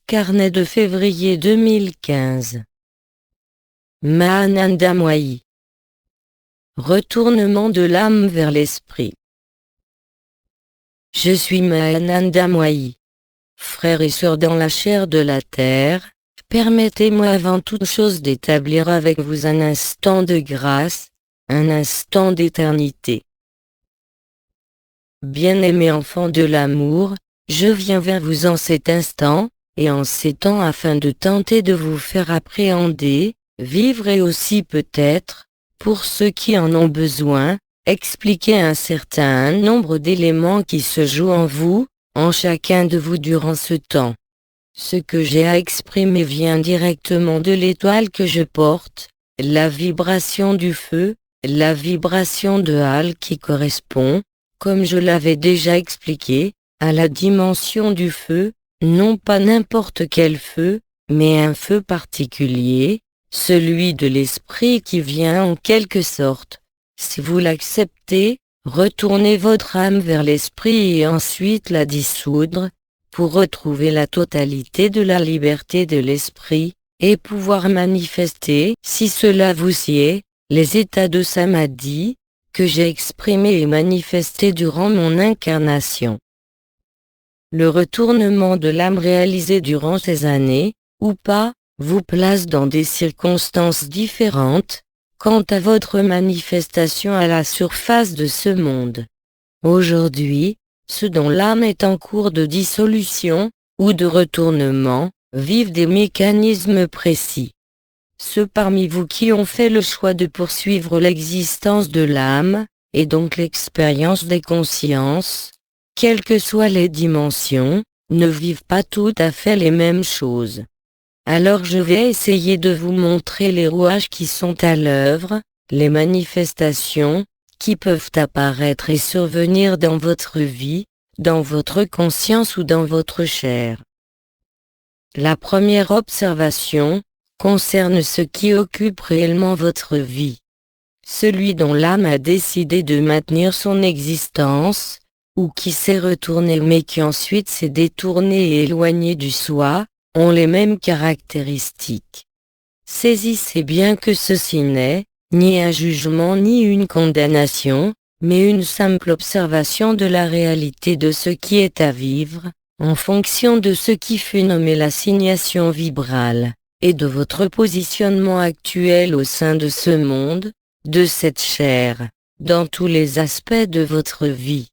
Carnet de février 2015. Mahanandamoyi. Retournement de l'âme vers l'esprit. Je suis Mahanandamoyi. Frères et sœurs dans la chair de la terre, permettez-moi avant toute chose d'établir avec vous un instant de grâce, un instant d'éternité. Bien-aimés enfants de l'amour, je viens vers vous en cet instant, et en ces temps afin de tenter de vous faire appréhender, vivre et aussi peut-être, pour ceux qui en ont besoin, expliquer un certain nombre d'éléments qui se jouent en vous, en chacun de vous durant ce temps. Ce que j'ai à exprimer vient directement de l'étoile que je porte, la vibration du feu, la vibration de Hal qui correspond, comme je l'avais déjà expliqué, à la dimension du feu, non pas n'importe quel feu, mais un feu particulier, celui de l'esprit qui vient en quelque sorte, si vous l'acceptez, retourner votre âme vers l'esprit et ensuite la dissoudre, pour retrouver la totalité de la liberté de l'esprit, et pouvoir manifester, si cela vous sied, les états de samadhi, que j'ai exprimés et manifestés durant mon incarnation. Le retournement de l'âme réalisé durant ces années, ou pas, vous place dans des circonstances différentes, quant à votre manifestation à la surface de ce monde. Aujourd'hui, ceux dont l'âme est en cours de dissolution, ou de retournement, vivent des mécanismes précis. Ceux parmi vous qui ont fait le choix de poursuivre l'existence de l'âme, et donc l'expérience des consciences, quelles que soient les dimensions, ne vivent pas tout à fait les mêmes choses. Alors je vais essayer de vous montrer les rouages qui sont à l'œuvre, les manifestations, qui peuvent apparaître et survenir dans votre vie, dans votre conscience ou dans votre chair. La première observation concerne ce qui occupe réellement votre vie. Celui dont l'âme a décidé de maintenir son existence, ou qui s'est retourné mais qui ensuite s'est détourné et éloigné du soi, ont les mêmes caractéristiques. Saisissez bien que ceci n'est, ni un jugement ni une condamnation, mais une simple observation de la réalité de ce qui est à vivre, en fonction de ce qui fut nommé l'assignation vibrale, et de votre positionnement actuel au sein de ce monde, de cette chair, dans tous les aspects de votre vie.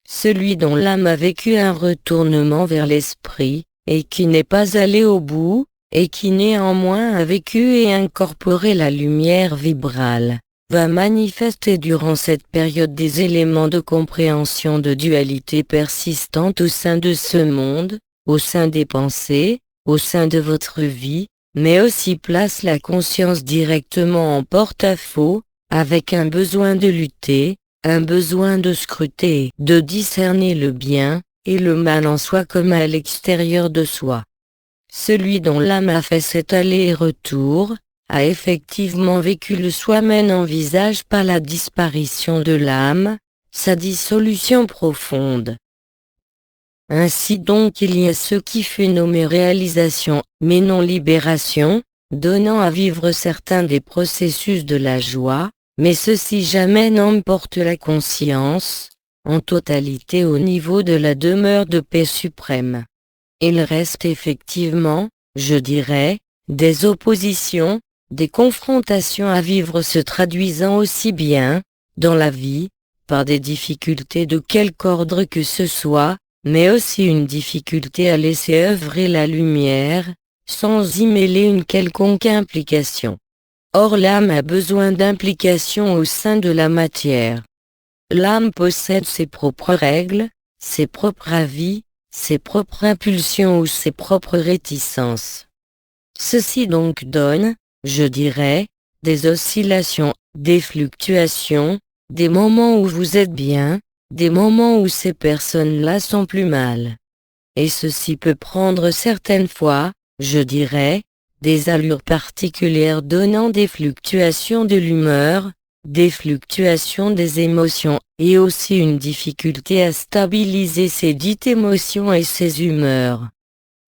Celui dont l'âme a vécu un retournement vers l'esprit, et qui n'est pas allé au bout, et qui néanmoins a vécu et incorporé la lumière vibrale, va manifester durant cette période des éléments de compréhension de dualité persistante au sein de ce monde, au sein des pensées, au sein de votre vie, mais aussi place la conscience directement en porte-à-faux, avec un besoin de lutter, un besoin de scruter, de discerner le bien et le mal en soi comme à l'extérieur de soi. Celui dont l'âme a fait cet aller et retour, a effectivement vécu le soi mais n'envisage pas la disparition de l'âme, sa dissolution profonde. Ainsi donc il y a ce qui fut nommé réalisation, mais non libération, donnant à vivre certains des processus de la joie, mais ceci jamais n'emporte la conscience, en totalité au niveau de la demeure de paix suprême. Il reste effectivement, je dirais, des oppositions, des confrontations à vivre se traduisant aussi bien, dans la vie, par des difficultés de quelque ordre que ce soit, mais aussi une difficulté à laisser œuvrer la lumière, sans y mêler une quelconque implication. Or l'âme a besoin d'implication au sein de la matière. L'âme possède ses propres règles, ses propres avis, ses propres impulsions ou ses propres réticences. Ceci donc donne, je dirais, des oscillations, des fluctuations, des moments où vous êtes bien, des moments où ces personnes-là sont plus mal. Et ceci peut prendre certaines fois, je dirais, des allures particulières donnant des fluctuations de l'humeur, des fluctuations des émotions, et aussi une difficulté à stabiliser ces dites émotions et ces humeurs.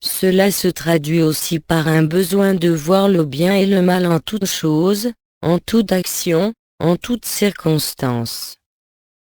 Cela se traduit aussi par un besoin de voir le bien et le mal en toute chose, en toute action, en toute circonstance.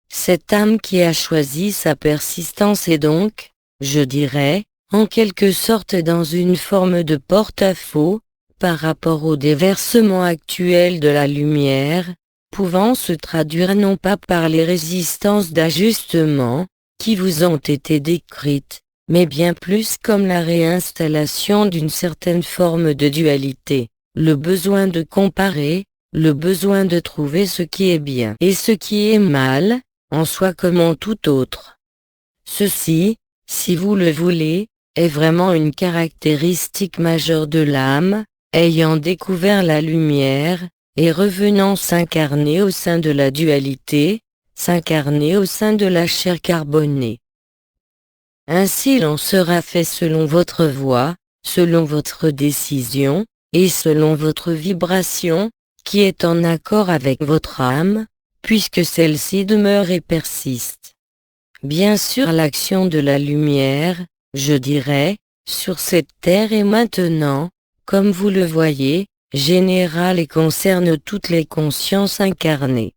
Cette âme qui a choisi sa persistance est donc, je dirais, en quelque sorte dans une forme de porte-à-faux, par rapport au déversement actuel de la lumière, pouvant se traduire non pas par les résistances d'ajustement, qui vous ont été décrites, mais bien plus comme la réinstallation d'une certaine forme de dualité, le besoin de comparer, le besoin de trouver ce qui est bien et ce qui est mal, en soi comme en tout autre. Ceci, si vous le voulez, est vraiment une caractéristique majeure de l'âme, ayant découvert la lumière, et revenant s'incarner au sein de la dualité, s'incarner au sein de la chair carbonée. Ainsi l'on sera fait selon votre voie, selon votre décision, et selon votre vibration, qui est en accord avec votre âme, puisque celle-ci demeure et persiste. Bien sûr l'action de la lumière, je dirais, sur cette terre est maintenant, comme vous le voyez, générale et concerne toutes les consciences incarnées.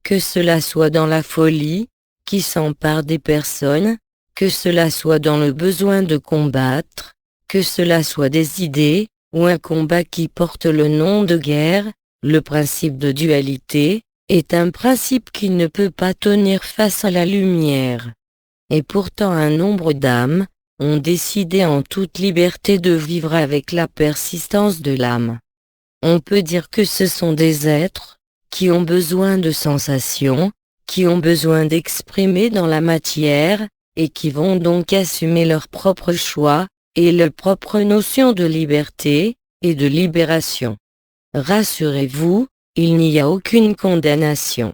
Que cela soit dans la folie, qui s'empare des personnes, que cela soit dans le besoin de combattre, que cela soit des idées, ou un combat qui porte le nom de guerre, le principe de dualité, est un principe qui ne peut pas tenir face à la lumière. Et pourtant un nombre d'âmes ont décidé en toute liberté de vivre avec la persistance de l'âme. On peut dire que ce sont des êtres qui ont besoin de sensations, qui ont besoin d'exprimer dans la matière, et qui vont donc assumer leur propre choix, et leur propre notion de liberté, et de libération. Rassurez-vous, il n'y a aucune condamnation.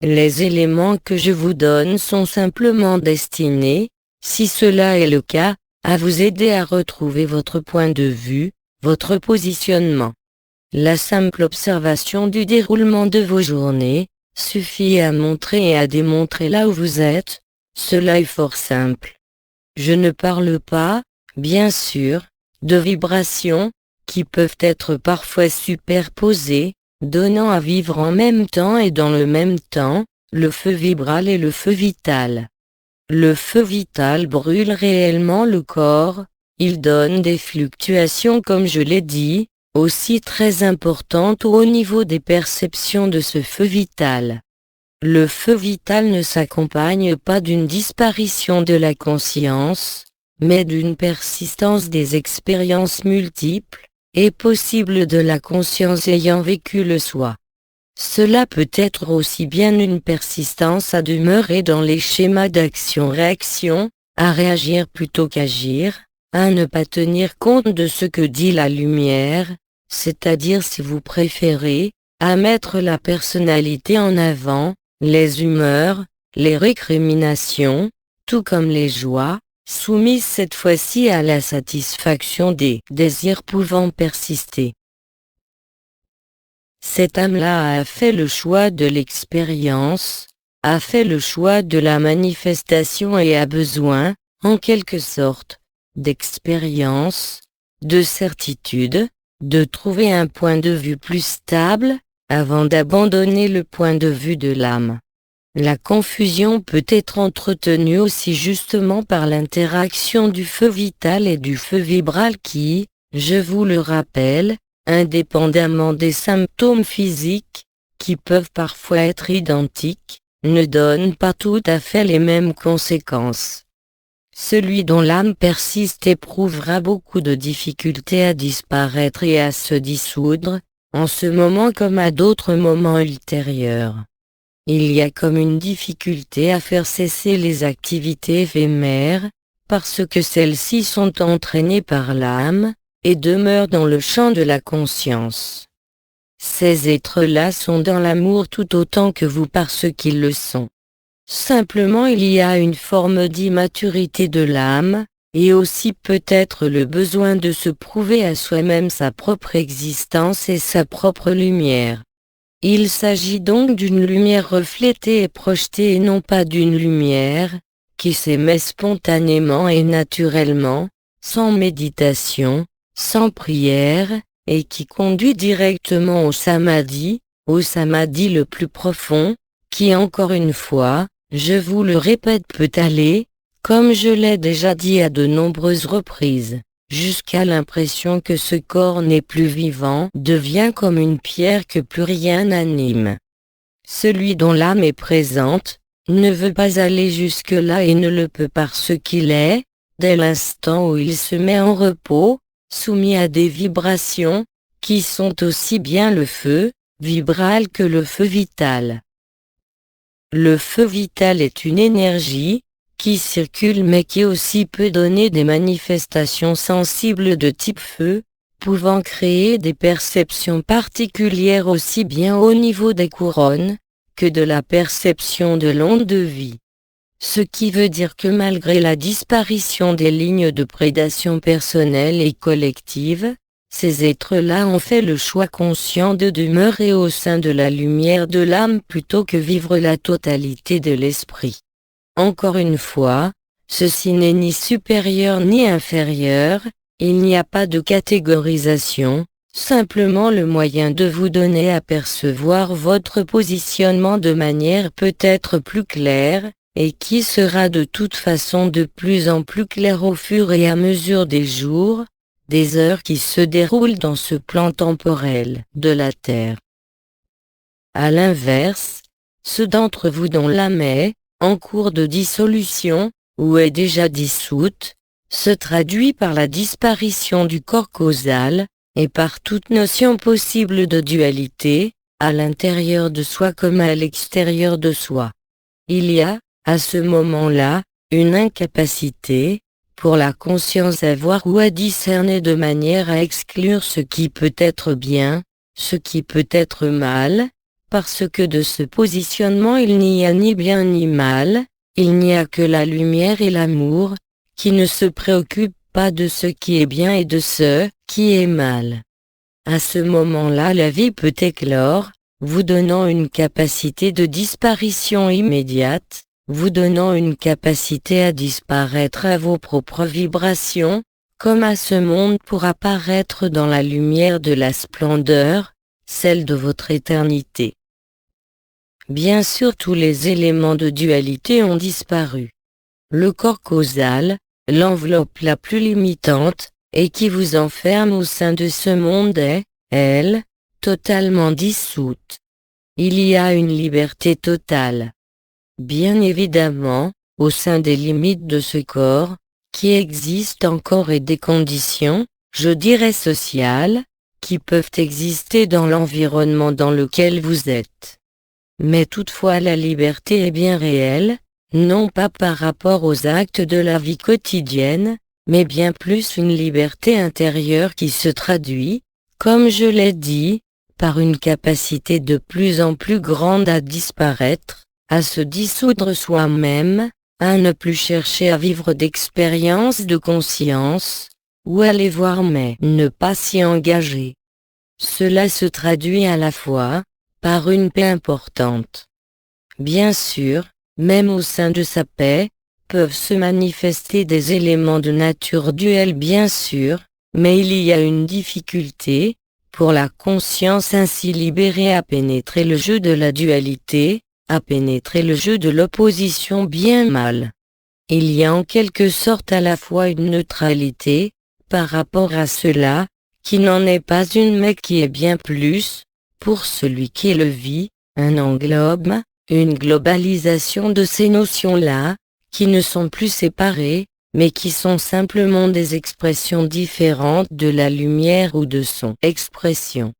Les éléments que je vous donne sont simplement destinés, si cela est le cas, à vous aider à retrouver votre point de vue, votre positionnement. La simple observation du déroulement de vos journées suffit à montrer et à démontrer là où vous êtes, cela est fort simple. Je ne parle pas, bien sûr, de vibrations, qui peuvent être parfois superposées, donnant à vivre en même temps et dans le même temps, le feu vibral et le feu vital. Le feu vital brûle réellement le corps, il donne des fluctuations comme je l'ai dit, aussi très importantes au niveau des perceptions de ce feu vital. Le feu vital ne s'accompagne pas d'une disparition de la conscience, mais d'une persistance des expériences multiples, et possibles de la conscience ayant vécu le soi. Cela peut être aussi bien une persistance à demeurer dans les schémas d'action-réaction, à réagir plutôt qu'agir, à ne pas tenir compte de ce que dit la lumière, c'est-à-dire si vous préférez, à mettre la personnalité en avant, les humeurs, les récriminations, tout comme les joies, soumises cette fois-ci à la satisfaction des désirs pouvant persister. Cette âme-là a fait le choix de l'expérience, a fait le choix de la manifestation et a besoin, en quelque sorte, d'expérience, de certitude, de trouver un point de vue plus stable, avant d'abandonner le point de vue de l'âme. La confusion peut être entretenue aussi justement par l'interaction du feu vital et du feu vibral qui, je vous le rappelle, indépendamment des symptômes physiques, qui peuvent parfois être identiques, ne donnent pas tout à fait les mêmes conséquences. Celui dont l'âme persiste éprouvera beaucoup de difficultés à disparaître et à se dissoudre, en ce moment comme à d'autres moments ultérieurs. Il y a comme une difficulté à faire cesser les activités éphémères, parce que celles-ci sont entraînées par l'âme, et demeurent dans le champ de la conscience. Ces êtres-là sont dans l'amour tout autant que vous parce qu'ils le sont. Simplement il y a une forme d'immaturité de l'âme, et aussi peut-être le besoin de se prouver à soi-même sa propre existence et sa propre lumière. Il s'agit donc d'une lumière reflétée et projetée et non pas d'une lumière, qui s'émet spontanément et naturellement, sans méditation, sans prière, et qui conduit directement au samadhi le plus profond, qui encore une fois, je vous le répète, peut aller, comme je l'ai déjà dit à de nombreuses reprises, jusqu'à l'impression que ce corps n'est plus vivant, devient comme une pierre que plus rien n'anime. Celui dont l'âme est présente, ne veut pas aller jusque-là et ne le peut parce qu'il est, dès l'instant où il se met en repos, soumis à des vibrations, qui sont aussi bien le feu vibral que le feu vital. Le feu vital est une énergie, qui circule mais qui aussi peut donner des manifestations sensibles de type feu, pouvant créer des perceptions particulières aussi bien au niveau des couronnes, que de la perception de l'onde de vie. Ce qui veut dire que malgré la disparition des lignes de prédation personnelle et collective, ces êtres-là ont fait le choix conscient de demeurer au sein de la lumière de l'âme plutôt que vivre la totalité de l'esprit. Encore une fois, ceci n'est ni supérieur ni inférieur, il n'y a pas de catégorisation, simplement le moyen de vous donner à percevoir votre positionnement de manière peut-être plus claire, et qui sera de toute façon de plus en plus clair au fur et à mesure des jours, des heures qui se déroulent dans ce plan temporel de la Terre. À l'inverse, ceux d'entre vous dont l'âme est, en cours de dissolution, ou est déjà dissoute, se traduit par la disparition du corps causal, et par toute notion possible de dualité, à l'intérieur de soi comme à l'extérieur de soi. Il y a, à ce moment-là, une incapacité, pour la conscience à voir ou à discerner de manière à exclure ce qui peut être bien, ce qui peut être mal, parce que de ce positionnement il n'y a ni bien ni mal, il n'y a que la lumière et l'amour, qui ne se préoccupent pas de ce qui est bien et de ce qui est mal. À ce moment-là la vie peut éclore, vous donnant une capacité de disparition immédiate, vous donnant une capacité à disparaître à vos propres vibrations, comme à ce monde pour apparaître dans la lumière de la splendeur, celle de votre éternité. Bien sûr, tous les éléments de dualité ont disparu. Le corps causal, l'enveloppe la plus limitante, et qui vous enferme au sein de ce monde est, elle, totalement dissoute. Il y a une liberté totale. Bien évidemment, au sein des limites de ce corps, qui existe encore et des conditions, je dirais sociales, qui peuvent exister dans l'environnement dans lequel vous êtes. Mais toutefois la liberté est bien réelle, non pas par rapport aux actes de la vie quotidienne, mais bien plus une liberté intérieure qui se traduit, comme je l'ai dit, par une capacité de plus en plus grande à disparaître, à se dissoudre soi-même, à ne plus chercher à vivre d'expériences de conscience, ou à les voir mais ne pas s'y engager. Cela se traduit à la fois, par une paix importante. Bien sûr, même au sein de sa paix, peuvent se manifester des éléments de nature duelle bien sûr, mais il y a une difficulté, pour la conscience ainsi libérée à pénétrer le jeu de la dualité, à pénétrer le jeu de l'opposition bien mal. Il y a en quelque sorte à la fois une neutralité, par rapport à cela, qui n'en est pas une mais qui est bien plus, pour celui qui le vit, un englobe, une globalisation de ces notions-là, qui ne sont plus séparées, mais qui sont simplement des expressions différentes de la lumière ou de son expression.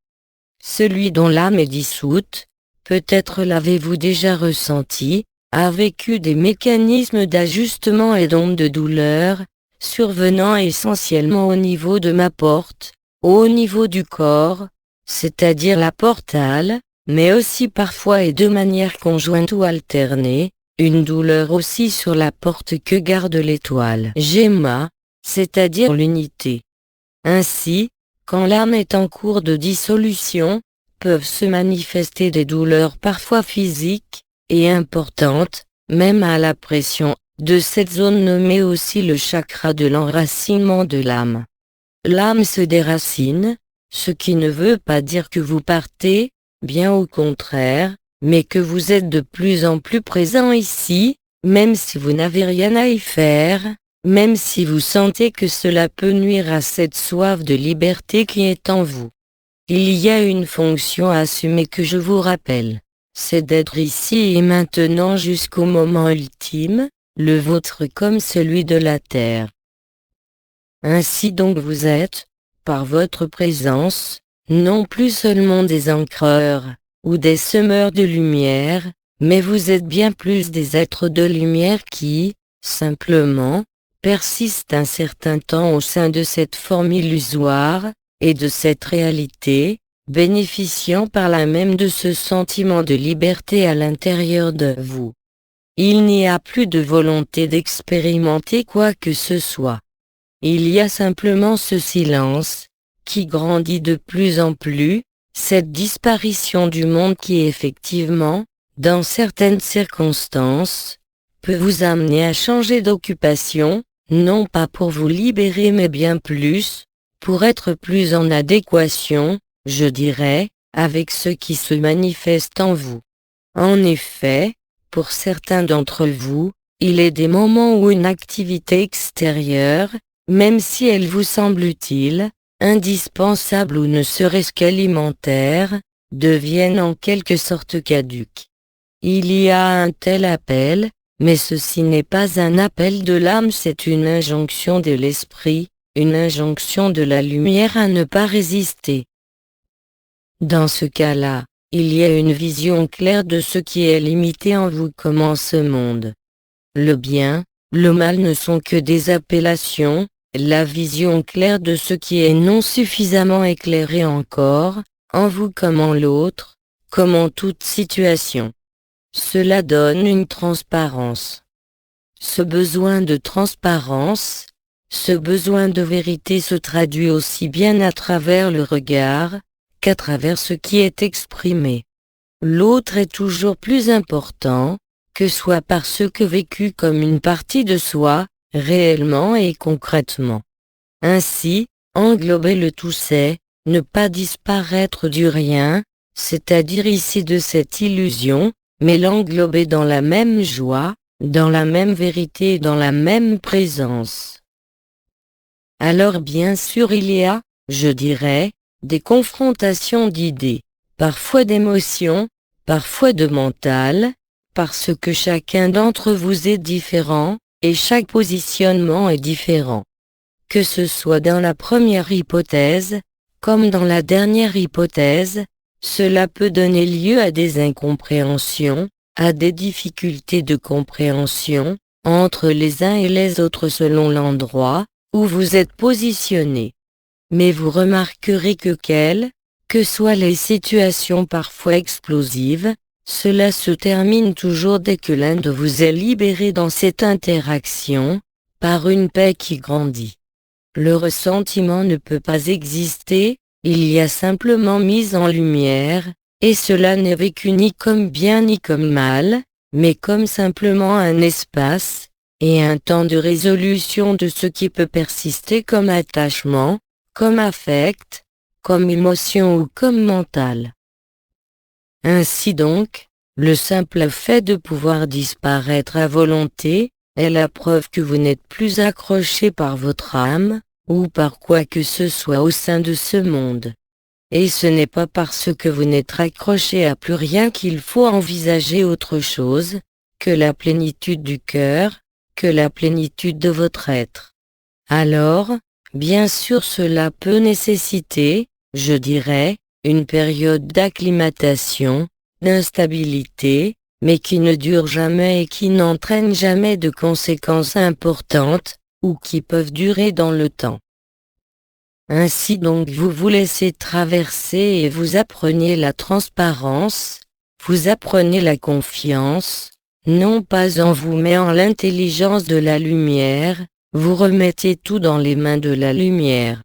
Celui dont l'âme est dissoute, peut-être l'avez-vous déjà ressenti, a vécu des mécanismes d'ajustement et d'ondes de douleur, survenant essentiellement au niveau de ma porte, au niveau du corps, c'est-à-dire la portale, mais aussi parfois et de manière conjointe ou alternée, une douleur aussi sur la porte que garde l'étoile Gemma, c'est-à-dire l'unité. Ainsi, quand l'âme est en cours de dissolution, peuvent se manifester des douleurs parfois physiques, et importantes, même à la pression, de cette zone nommée aussi le chakra de l'enracinement de l'âme. L'âme se déracine, ce qui ne veut pas dire que vous partez, bien au contraire, mais que vous êtes de plus en plus présent ici, même si vous n'avez rien à y faire, même si vous sentez que cela peut nuire à cette soif de liberté qui est en vous. Il y a une fonction à assumer que je vous rappelle, c'est d'être ici et maintenant jusqu'au moment ultime, le vôtre comme celui de la terre. Ainsi donc vous êtes, par votre présence, non plus seulement des ancreurs, ou des semeurs de lumière, mais vous êtes bien plus des êtres de lumière qui, simplement, persistent un certain temps au sein de cette forme illusoire, et de cette réalité, bénéficiant par là même de ce sentiment de liberté à l'intérieur de vous. Il n'y a plus de volonté d'expérimenter quoi que ce soit. Il y a simplement ce silence, qui grandit de plus en plus, cette disparition du monde qui effectivement, dans certaines circonstances, peut vous amener à changer d'occupation, non pas pour vous libérer mais bien plus, pour être plus en adéquation, je dirais, avec ce qui se manifeste en vous. En effet, pour certains d'entre vous, il est des moments où une activité extérieure, même si elle vous semble utile, indispensable ou ne serait-ce qu'alimentaire, deviennent en quelque sorte caduques. Il y a un tel appel, mais ceci n'est pas un appel de l'âme, c'est une injonction de l'esprit, une injonction de la lumière à ne pas résister. Dans ce cas-là, il y a une vision claire de ce qui est limité en vous comme en ce monde. Le bien, le mal ne sont que des appellations, la vision claire de ce qui est non suffisamment éclairé encore, en vous comme en l'autre, comme en toute situation. Cela donne une transparence. Ce besoin de transparence, ce besoin de vérité se traduit aussi bien à travers le regard, qu'à travers ce qui est exprimé. L'autre est toujours plus important, que soit parce que vécu comme une partie de soi, réellement et concrètement. Ainsi, englober le tout c'est, ne pas disparaître du rien, c'est-à-dire ici de cette illusion, mais l'englober dans la même joie, dans la même vérité et dans la même présence. Alors bien sûr il y a, je dirais, des confrontations d'idées, parfois d'émotions, parfois de mental, parce que chacun d'entre vous est différent, et chaque positionnement est différent. Que ce soit dans la première hypothèse, comme dans la dernière hypothèse, cela peut donner lieu à des incompréhensions, à des difficultés de compréhension, entre les uns et les autres selon l'endroit où vous êtes positionné. Mais vous remarquerez que que soient les situations parfois explosives, cela se termine toujours dès que l'un de vous est libéré dans cette interaction, par une paix qui grandit. Le ressentiment ne peut pas exister, il y a simplement mise en lumière, et cela n'est vécu ni comme bien ni comme mal, mais comme simplement un espace, et un temps de résolution de ce qui peut persister comme attachement, comme affect, comme émotion ou comme mental. Ainsi donc, le simple fait de pouvoir disparaître à volonté, est la preuve que vous n'êtes plus accroché par votre âme, ou par quoi que ce soit au sein de ce monde. Et ce n'est pas parce que vous n'êtes accroché à plus rien qu'il faut envisager autre chose, que la plénitude du cœur, que la plénitude de votre être. Alors, bien sûr cela peut nécessiter, je dirais, une période d'acclimatation, d'instabilité, mais qui ne dure jamais et qui n'entraîne jamais de conséquences importantes, ou qui peuvent durer dans le temps. Ainsi donc vous vous laissez traverser et vous apprenez la transparence, vous apprenez la confiance, non pas en vous mais en l'intelligence de la lumière, vous remettez tout dans les mains de la lumière.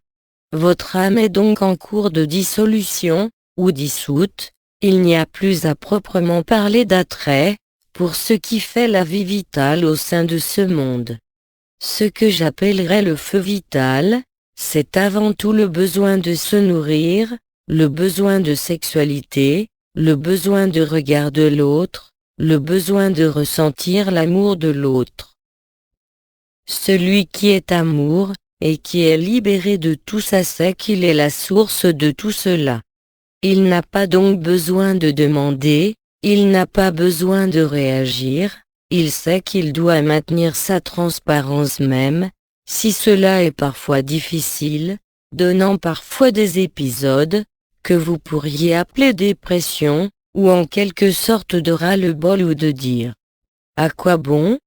Votre âme est donc en cours de dissolution, ou dissoute, il n'y a plus à proprement parler d'attrait, pour ce qui fait la vie vitale au sein de ce monde. Ce que j'appellerais le feu vital, c'est avant tout le besoin de se nourrir, le besoin de sexualité, le besoin de regard de l'autre, le besoin de ressentir l'amour de l'autre. Celui qui est amour, et qui est libéré de tout ça sait qu'il est la source de tout cela. Il n'a pas donc besoin de demander, il n'a pas besoin de réagir, il sait qu'il doit maintenir sa transparence même, si cela est parfois difficile, donnant parfois des épisodes, que vous pourriez appeler dépression, ou en quelque sorte de ras-le-bol ou de dire « À quoi bon ?»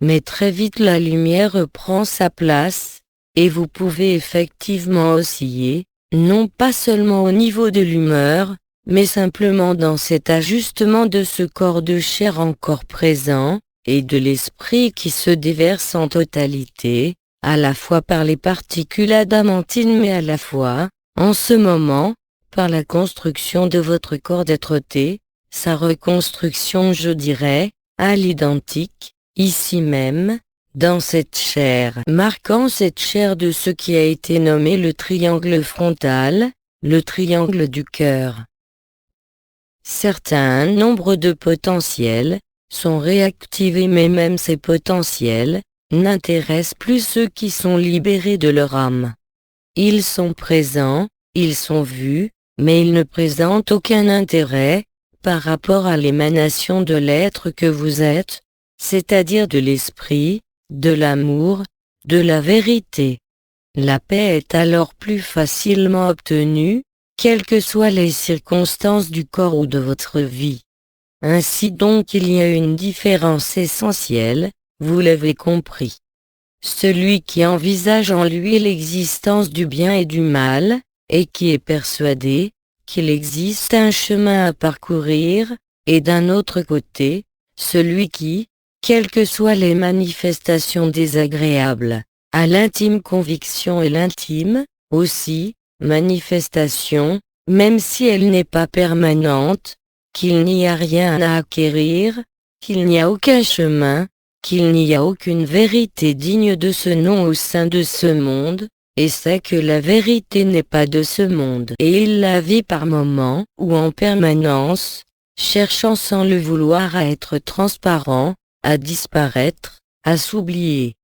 Mais très vite la lumière reprend sa place, et vous pouvez effectivement osciller, non pas seulement au niveau de l'humeur, mais simplement dans cet ajustement de ce corps de chair encore présent, et de l'esprit qui se déverse en totalité, à la fois par les particules adamantines mais à la fois, en ce moment, par la construction de votre corps d'être-té, sa reconstruction je dirais, à l'identique, ici même, dans cette chair, marquant cette chair de ce qui a été nommé le triangle frontal, le triangle du cœur. Certains nombres de potentiels sont réactivés mais même ces potentiels n'intéressent plus ceux qui sont libérés de leur âme. Ils sont présents, ils sont vus, mais ils ne présentent aucun intérêt par rapport à l'émanation de l'être que vous êtes, c'est-à-dire de l'esprit, de l'amour, de la vérité. La paix est alors plus facilement obtenue, quelles que soient les circonstances du corps ou de votre vie. Ainsi donc il y a une différence essentielle, vous l'avez compris. Celui qui envisage en lui l'existence du bien et du mal, et qui est persuadé qu'il existe un chemin à parcourir, et d'un autre côté, celui qui, quelles que soient les manifestations désagréables, a l'intime conviction et l'intime, aussi, manifestation, même si elle n'est pas permanente, qu'il n'y a rien à acquérir, qu'il n'y a aucun chemin, qu'il n'y a aucune vérité digne de ce nom au sein de ce monde, et sait que la vérité n'est pas de ce monde. Et il la vit par moments, ou en permanence, cherchant sans le vouloir à être transparent, à disparaître, à s'oublier.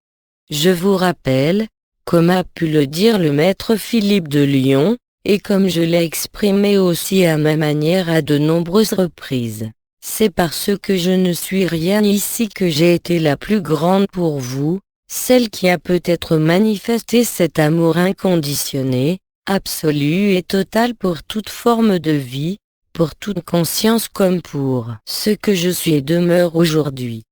Je vous rappelle, comme a pu le dire le maître Philippe de Lyon, et comme je l'ai exprimé aussi à ma manière à de nombreuses reprises, c'est parce que je ne suis rien ici que j'ai été la plus grande pour vous, celle qui a peut-être manifesté cet amour inconditionné, absolu et total pour toute forme de vie, pour toute conscience comme pour ce que je suis et demeure aujourd'hui.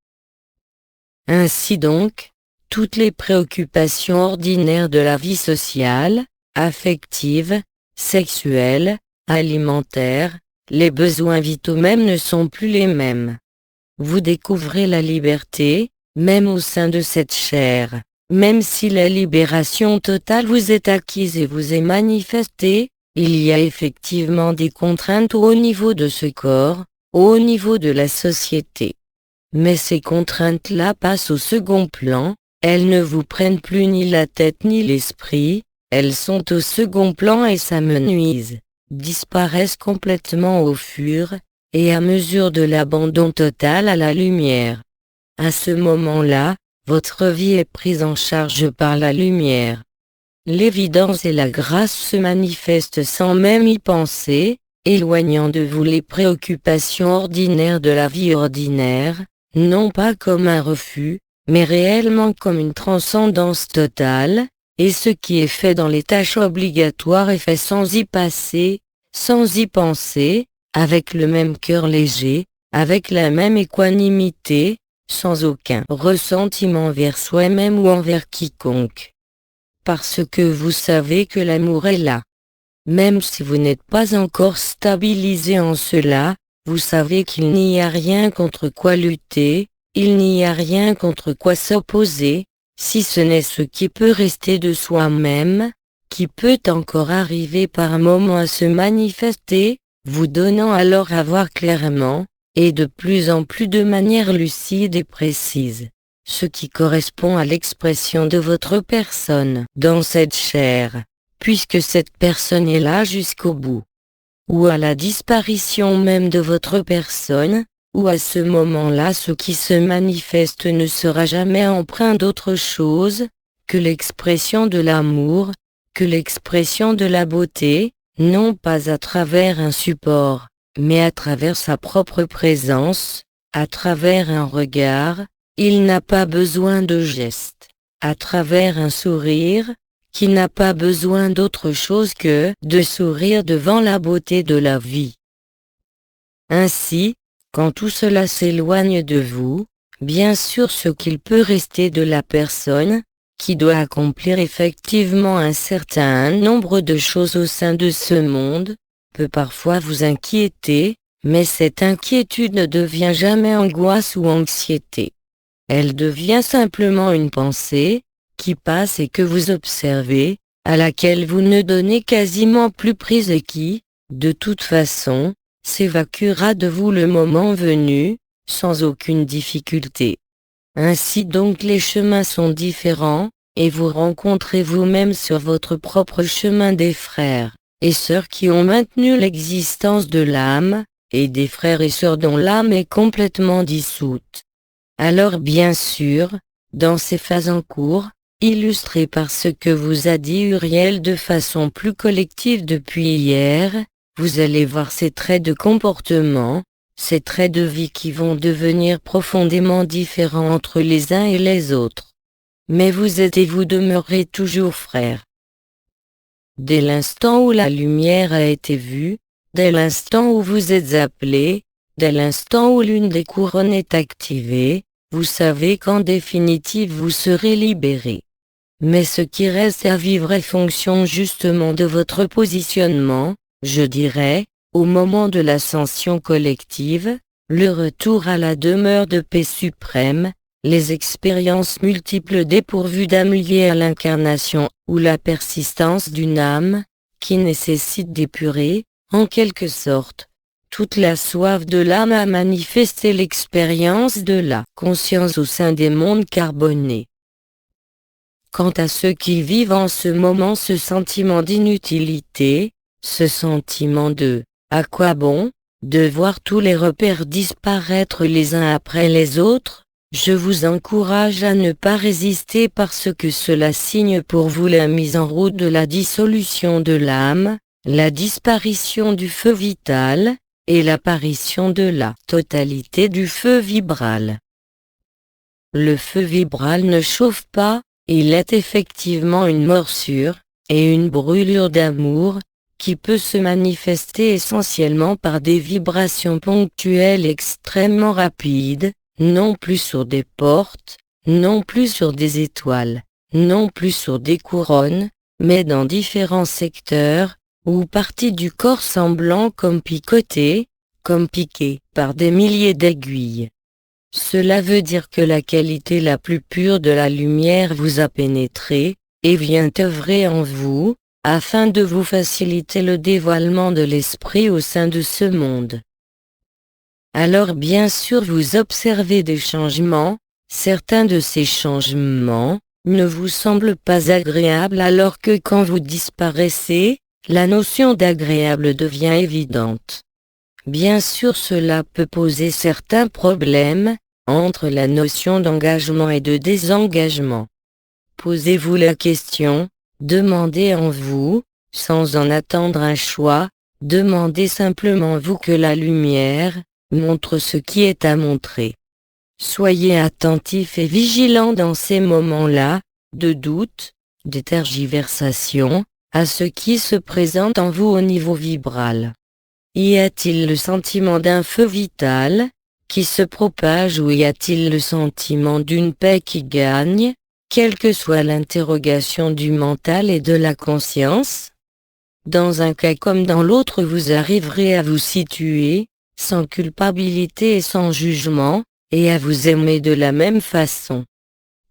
Ainsi donc, toutes les préoccupations ordinaires de la vie sociale, affective, sexuelle, alimentaire, les besoins vitaux même ne sont plus les mêmes. Vous découvrez la liberté, même au sein de cette chair, même si la libération totale vous est acquise et vous est manifestée, il y a effectivement des contraintes au niveau de ce corps, au niveau de la société. Mais ces contraintes-là passent au second plan, elles ne vous prennent plus ni la tête ni l'esprit, elles sont au second plan et s'amenuisent, disparaissent complètement au fur et à mesure de l'abandon total à la lumière. À ce moment-là, votre vie est prise en charge par la lumière. L'évidence et la grâce se manifestent sans même y penser, éloignant de vous les préoccupations ordinaires de la vie ordinaire, non pas comme un refus, mais réellement comme une transcendance totale, et ce qui est fait dans les tâches obligatoires est fait sans y passer, sans y penser, avec le même cœur léger, avec la même équanimité, sans aucun ressentiment envers soi-même ou envers quiconque. Parce que vous savez que l'amour est là. Même si vous n'êtes pas encore stabilisé en cela, vous savez qu'il n'y a rien contre quoi lutter, il n'y a rien contre quoi s'opposer, si ce n'est ce qui peut rester de soi-même, qui peut encore arriver par moments à se manifester, vous donnant alors à voir clairement, et de plus en plus de manière lucide et précise, ce qui correspond à l'expression de votre personne dans cette chair, puisque cette personne est là jusqu'au bout. Ou à la disparition même de votre personne, ou à ce moment-là ce qui se manifeste ne sera jamais empreint d'autre chose que l'expression de l'amour, que l'expression de la beauté, non pas à travers un support, mais à travers sa propre présence, à travers un regard, il n'a pas besoin de gestes, à travers un sourire, qui n'a pas besoin d'autre chose que de sourire devant la beauté de la vie. Ainsi, quand tout cela s'éloigne de vous, bien sûr ce qu'il peut rester de la personne, qui doit accomplir effectivement un certain nombre de choses au sein de ce monde, peut parfois vous inquiéter, mais cette inquiétude ne devient jamais angoisse ou anxiété. Elle devient simplement une pensée, qui passe et que vous observez, à laquelle vous ne donnez quasiment plus prise et qui, de toute façon, s'évacuera de vous le moment venu, sans aucune difficulté. Ainsi donc les chemins sont différents, et vous rencontrez vous-même sur votre propre chemin des frères et sœurs qui ont maintenu l'existence de l'âme, et des frères et sœurs dont l'âme est complètement dissoute. Alors bien sûr, dans ces phases en cours, illustrées par ce que vous a dit Uriel de façon plus collective depuis hier, vous allez voir ces traits de comportement, ces traits de vie qui vont devenir profondément différents entre les uns et les autres. Mais vous êtes et vous demeurez toujours frères. Dès l'instant où la lumière a été vue, dès l'instant où vous êtes appelés, dès l'instant où l'une des couronnes est activée, vous savez qu'en définitive vous serez libérés. Mais ce qui reste à vivre est fonction justement de votre positionnement, je dirais, au moment de l'ascension collective, le retour à la demeure de paix suprême, les expériences multiples dépourvues d'âme liées à l'incarnation, ou la persistance d'une âme, qui nécessite d'épurer, en quelque sorte, toute la soif de l'âme à manifester l'expérience de la conscience au sein des mondes carbonés. Quant à ceux qui vivent en ce moment ce sentiment d'inutilité, ce sentiment de « à quoi bon ?» de voir tous les repères disparaître les uns après les autres, je vous encourage à ne pas résister parce que cela signe pour vous la mise en route de la dissolution de l'âme, la disparition du feu vital, et l'apparition de la totalité du feu vibral. Le feu vibral ne chauffe pas, il est effectivement une morsure, et une brûlure d'amour, qui peut se manifester essentiellement par des vibrations ponctuelles extrêmement rapides, non plus sur des portes, non plus sur des étoiles, non plus sur des couronnes, mais dans différents secteurs, ou parties du corps semblant comme picotées, comme piquées par des milliers d'aiguilles. Cela veut dire que la qualité la plus pure de la lumière vous a pénétré, et vient œuvrer en vous, afin de vous faciliter le dévoilement de l'esprit au sein de ce monde. Alors bien sûr vous observez des changements, certains de ces changements ne vous semblent pas agréables alors que quand vous disparaissez, la notion d'agréable devient évidente. Bien sûr cela peut poser certains problèmes, entre la notion d'engagement et de désengagement. Posez-vous la question, demandez en vous, sans en attendre un choix, demandez simplement vous que la lumière montre ce qui est à montrer. Soyez attentif et vigilant dans ces moments-là, de doute, de tergiversation, à ce qui se présente en vous au niveau vibral. Y a-t-il le sentiment d'un feu vital, qui se propage ou y a-t-il le sentiment d'une paix qui gagne, quelle que soit l'interrogation du mental et de la conscience? Dans un cas comme dans l'autre vous arriverez à vous situer, sans culpabilité et sans jugement, et à vous aimer de la même façon.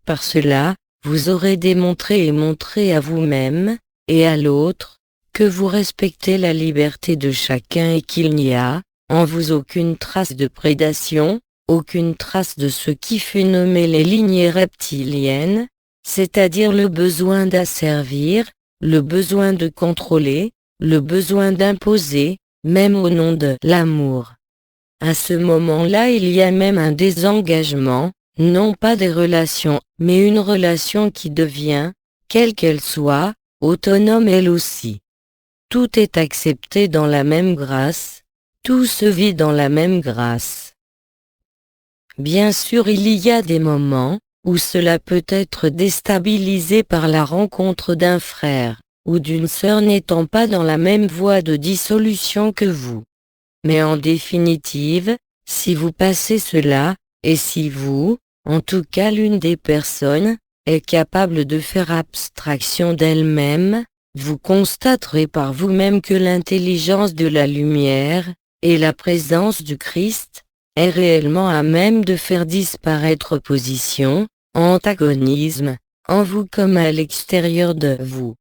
Par cela, vous aurez démontré et montré à vous-même, et à l'autre, que vous respectez la liberté de chacun et qu'il n'y a, en vous aucune trace de prédation, aucune trace de ce qui fut nommé les lignées reptiliennes, c'est-à-dire le besoin d'asservir, le besoin de contrôler, le besoin d'imposer, même au nom de l'amour. À ce moment-là, il y a même un désengagement, non pas des relations, mais une relation qui devient, quelle qu'elle soit, autonome elle aussi. Tout est accepté dans la même grâce, tout se vit dans la même grâce. Bien sûr, il y a des moments où cela peut être déstabilisé par la rencontre d'un frère ou d'une sœur n'étant pas dans la même voie de dissolution que vous. Mais en définitive, si vous passez cela, et si vous, en tout cas l'une des personnes, est capable de faire abstraction d'elle-même, vous constaterez par vous-même que l'intelligence de la lumière, et la présence du Christ, est réellement à même de faire disparaître opposition, antagonisme, en vous comme à l'extérieur de vous.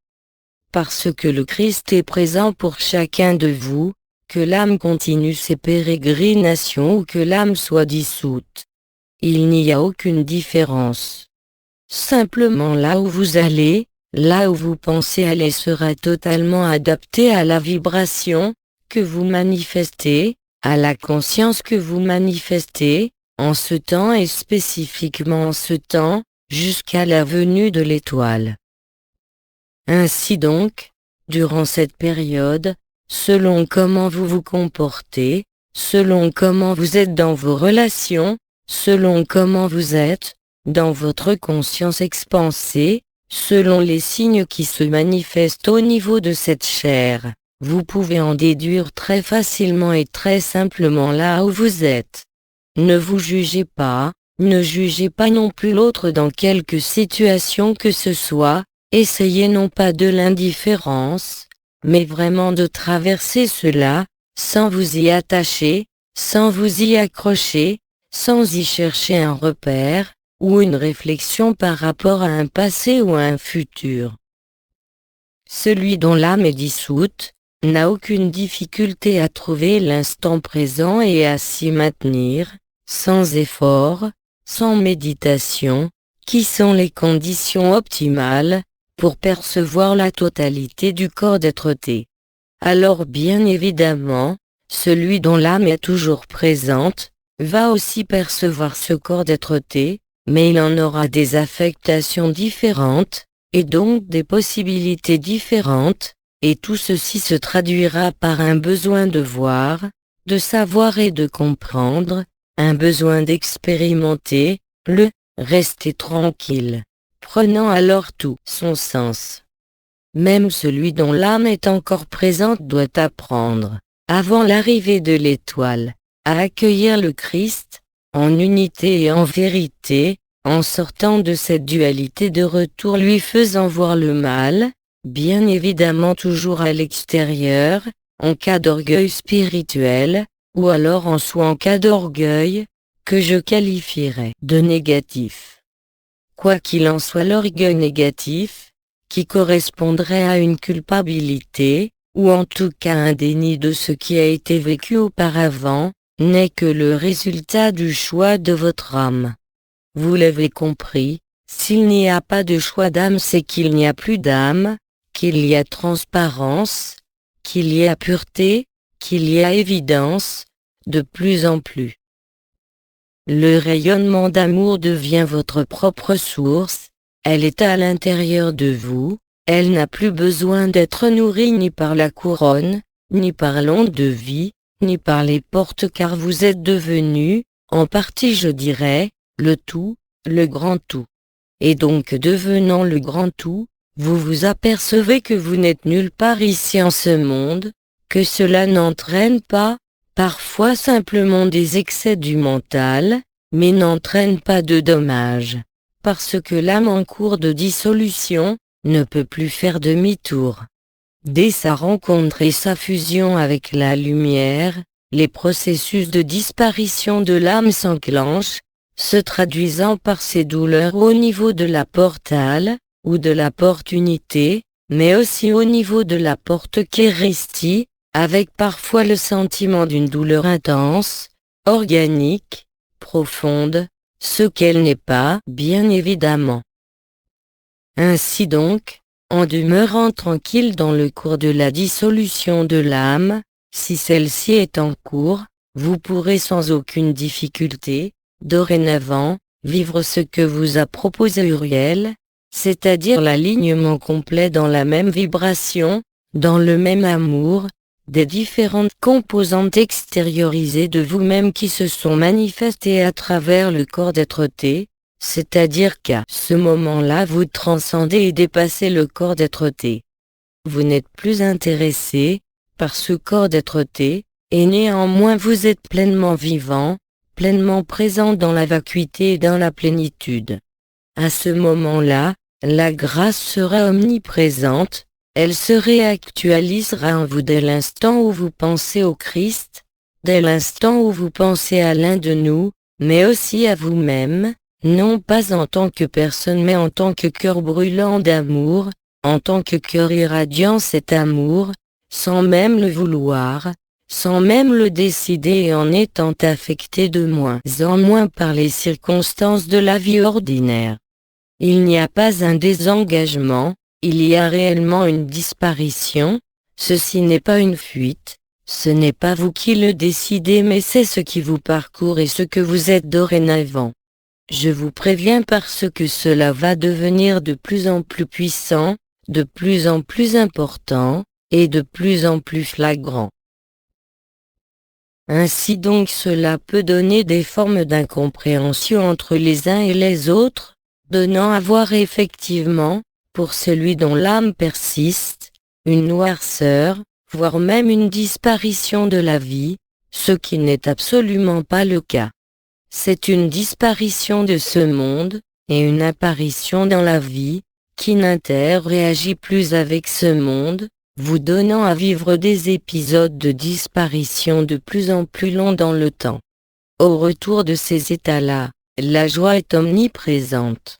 Parce que le Christ est présent pour chacun de vous, que l'âme continue ses pérégrinations ou que l'âme soit dissoute. Il n'y a aucune différence. Simplement là où vous allez, là où vous pensez aller sera totalement adapté à la vibration que vous manifestez, à la conscience que vous manifestez, en ce temps et spécifiquement en ce temps, jusqu'à la venue de l'étoile. Ainsi donc, durant cette période, selon comment vous vous comportez, selon comment vous êtes dans vos relations, selon comment vous êtes, dans votre conscience expansée, selon les signes qui se manifestent au niveau de cette chair, vous pouvez en déduire très facilement et très simplement là où vous êtes. Ne vous jugez pas, ne jugez pas non plus l'autre dans quelque situation que ce soit, essayez non pas de l'indifférence, mais vraiment de traverser cela, sans vous y attacher, sans vous y accrocher, sans y chercher un repère, ou une réflexion par rapport à un passé ou à un futur. Celui dont l'âme est dissoute, n'a aucune difficulté à trouver l'instant présent et à s'y maintenir, sans effort, sans méditation, qui sont les conditions optimales, pour percevoir la totalité du corps d'être-té. Alors bien évidemment, celui dont l'âme est toujours présente, va aussi percevoir ce corps d'être-té, mais il en aura des affectations différentes, et donc des possibilités différentes, et tout ceci se traduira par un besoin de voir, de savoir et de comprendre, un besoin d'expérimenter, le « rester tranquille », prenant alors tout son sens. Même celui dont l'âme est encore présente doit apprendre, avant l'arrivée de l'étoile, à accueillir le Christ, en unité et en vérité, en sortant de cette dualité de retour lui faisant voir le mal, bien évidemment toujours à l'extérieur, en cas d'orgueil spirituel, ou alors en soi en cas d'orgueil, que je qualifierais de négatif. Quoi qu'il en soit, l'orgueil négatif, qui correspondrait à une culpabilité, ou en tout cas un déni de ce qui a été vécu auparavant, n'est que le résultat du choix de votre âme. Vous l'avez compris, s'il n'y a pas de choix d'âme, c'est qu'il n'y a plus d'âme, qu'il y a transparence, qu'il y a pureté, qu'il y a évidence, de plus en plus. Le rayonnement d'amour devient votre propre source, elle est à l'intérieur de vous, elle n'a plus besoin d'être nourrie ni par la couronne, ni par l'onde de vie, ni par les portes car vous êtes devenu, en partie je dirais, le tout, le grand tout. Et donc devenant le grand tout, vous vous apercevez que vous n'êtes nulle part ici en ce monde, que cela n'entraîne pas, parfois simplement des excès du mental, mais n'entraîne pas de dommages, parce que l'âme en cours de dissolution, ne peut plus faire demi-tour. Dès sa rencontre et sa fusion avec la lumière, les processus de disparition de l'âme s'enclenchent, se traduisant par ces douleurs au niveau de la portale, ou de la porte unité, mais aussi au niveau de la porte Kéristie, avec parfois le sentiment d'une douleur intense, organique, profonde, ce qu'elle n'est pas, bien évidemment. Ainsi donc, en demeurant tranquille dans le cours de la dissolution de l'âme, si celle-ci est en cours, vous pourrez sans aucune difficulté, dorénavant, vivre ce que vous a proposé Uriel, c'est-à-dire l'alignement complet dans la même vibration, dans le même amour, des différentes composantes extériorisées de vous-même qui se sont manifestées à travers le corps d'être-té, c'est-à-dire qu'à ce moment-là vous transcendez et dépassez le corps d'être-té. Vous n'êtes plus intéressé par ce corps d'être-té, et néanmoins vous êtes pleinement vivant, pleinement présent dans la vacuité et dans la plénitude. À ce moment-là, la grâce sera omniprésente, elle se réactualisera en vous dès l'instant où vous pensez au Christ, dès l'instant où vous pensez à l'un de nous, mais aussi à vous-même, non pas en tant que personne mais en tant que cœur brûlant d'amour, en tant que cœur irradiant cet amour, sans même le vouloir, sans même le décider et en étant affecté de moins en moins par les circonstances de la vie ordinaire. Il n'y a pas un désengagement, il y a réellement une disparition, ceci n'est pas une fuite, ce n'est pas vous qui le décidez mais c'est ce qui vous parcourt et ce que vous êtes dorénavant. Je vous préviens parce que cela va devenir de plus en plus puissant, de plus en plus important, et de plus en plus flagrant. Ainsi donc cela peut donner des formes d'incompréhension entre les uns et les autres, donnant à voir effectivement, pour celui dont l'âme persiste, une noirceur, voire même une disparition de la vie, ce qui n'est absolument pas le cas. C'est une disparition de ce monde, et une apparition dans la vie, qui n'interagit plus avec ce monde, vous donnant à vivre des épisodes de disparition de plus en plus longs dans le temps. Au retour de ces états-là, la joie est omniprésente.